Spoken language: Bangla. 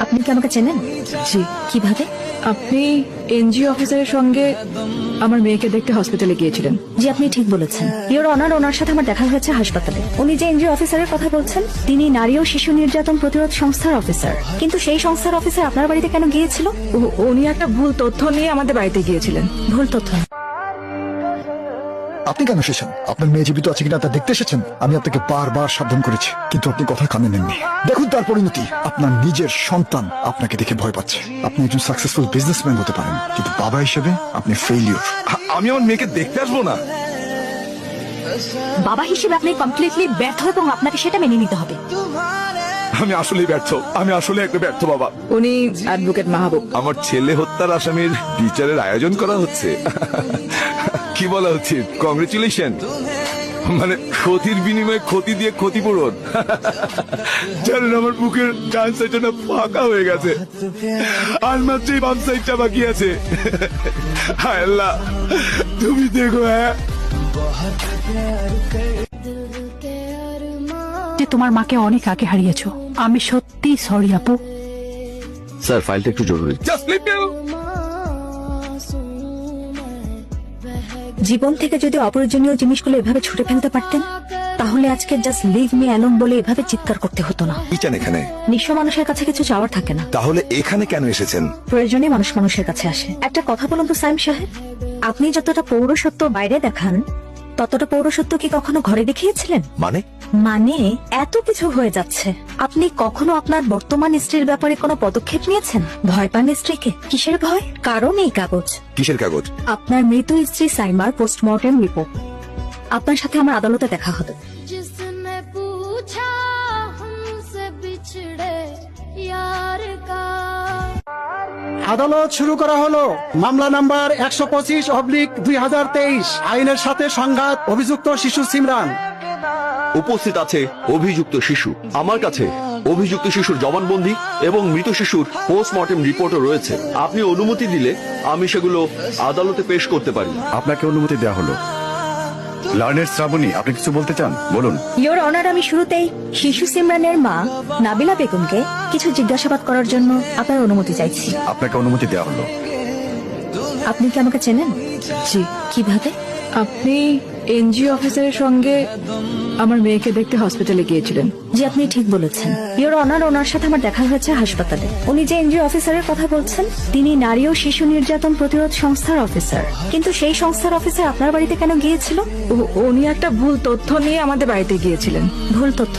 আপনি কি আমাকে চেনেন? জি। কিভাবে? আপনি এনজিও অফিসারের সঙ্গে আমার মেয়েকে দেখতে হসপিটালে গিয়েছিলেন। জি, আপনি ঠিক বলেছেন। ইওর অনার, ওনার সাথে আমার দেখা হয়েছে হাসপাতালে। উনি যে এনজিও অফিসারের কথা বলছেন, তিনি নারী ও শিশু নির্যাতন প্রতিরোধ সংস্থার অফিসার। কিন্তু সেই সংস্থার অফিসার আপনার বাড়িতে কেন গিয়েছিল? উনি একটা ভুল তথ্য নিয়ে আমাদের বাড়িতে গিয়েছিলেন। ভুল তথ্য? আপনি কেন এসেছেন? আপনার মেয়ে জীবিত আছে কিনা তা দেখতে এসেছেন? আমি আপনাকে বারবার সাবধান করেছি, কিন্তু আপনি কথা কানে নেননি। দেখুন তার পরিণতি। আপনার নিজের সন্তান আপনাকে দেখে ভয় পাচ্ছে। আপনি একজন সাকসেসফুল বিজনেসম্যান হতে পারেন, কিন্তু বাবা হিসেবে আপনি ফেইলিওর। আমি আমার মেয়েকে দেখতে আসবো না? বাবা হিসেবে আপনি কমপ্লিটলি ব্যর্থ এবং আপনাকে সেটা মেনে নিতে হবে। আমি আসলেই ব্যর্থ। আমি আসলে একটা ব্যর্থ বাবা। উনি অ্যাডভোকেট মাহবুব। আমার ছেলে হত্যার আসামির বিচারের আয়োজন করা হচ্ছে। কি বলা উচিত? কংগ্রেচুলেশন। মানে ক্ষতির বিনিময়ে ক্ষতি দিয়ে ক্ষতিপূরণ। জানেন, আমার বুকের ডান সাইডটা ফাঁকা হয়ে গেছে, আর মাত্র এই বাম সাইডটা বাকি আছে। হায় আল্লাহ, তুমি দেখো। হ্যাঁ, যে তোমার মাকে অনেক আগে হারিয়েছো। আমি সত্যি সরি আপু। স্যার, ফাইলটা একটু জরুরি। Just leave me. জীবন থেকে যদি অপ্রয়োজনীয় জিনিসগুলো এভাবে ছুটে ফেলতে পারতেন, তাহলে আজকে জাস্ট লিভ মি অ্যালোন বলে এভাবে চিৎকার করতে হতো না। কি চান এখানে? নিঃস্ব মানুষের কাছে কিছু চাওয়ার থাকে না, তাহলে এখানে কেন এসেছেন? প্রয়োজনে মানুষ মানুষের কাছে আসে। একটা কথা বলুন তো সাইম সাহেব, আপনি যতটা পৌরসত্ব বাইরে দেখান, ততটা পৌরসত্ব কি কখনো ঘরে দেখিয়েছিলেন? মানে এত কিছু হয়ে যাচ্ছে, আপনি কখনো আপনার বর্তমান স্ত্রীর ব্যাপারে কোনো পদক্ষেপ নিয়েছেন? ভয় পান স্ত্রীকে? কিসের ভয়? কারণ এই কাগজ। কিসের কাগজ? আপনার মৃত স্ত্রী সাইমার পোস্টমর্টেম রিপোর্ট। আপনার সাথে আমার আদালতে দেখা হবে। जिसने पूछा हमसे बिछड़े यार का। আদালত শুরু করা হলো। মামলা নাম্বার 125/2023। আইনের সাথে সংঘাত, অভিযুক্ত শিশু সিমরান। উপস্থিত আছে অভিযুক্ত শিশু। আমার কাছে অভিযুক্ত শিশুর জবানবন্দি এবং মৃত শিশুর পোস্টমর্টেম রিপোর্টও রয়েছে। আপনি অনুমতি দিলে আমি সেগুলো আদালতে পেশ করতে পারি। আপনাকে অনুমতি দেওয়া হলো। লার্নের শ্রাবণী, আপনি কিছু বলতে চান? বলুন। ইওর অনার, আমি শুরুতেই শিশু সিমরানের মা নাবিলা বেগমকে কিছু জিজ্ঞাসাবাদ করার জন্য আপনার অনুমতি চাইছি। আপনাকে অনুমতি দেওয়া হলো। আপনি কি আমাকে চেনেন? জি। কিভাবে? আপনি এনজিও অফিসারের সঙ্গে আমার মেয়েকে দেখতে হসপিটালে গিয়েছিলেন। জি, আপনি ঠিক বলেছেন। ইওর অনার, ওনার সাথে আমার দেখা হয়েছে হাসপাতালে। উনি যে এনজিও অফিসারের কথা বলছেন, তিনি নারী ও শিশু নির্যাতন প্রতিরোধ সংস্থার অফিসার। কিন্তু সেই সংস্থার অফিসার আপনার বাড়িতে কেন গিয়েছিল? উনি একটা ভুল তথ্য নিয়ে আমাদের বাড়িতে গিয়েছিলেন। ভুল তথ্য?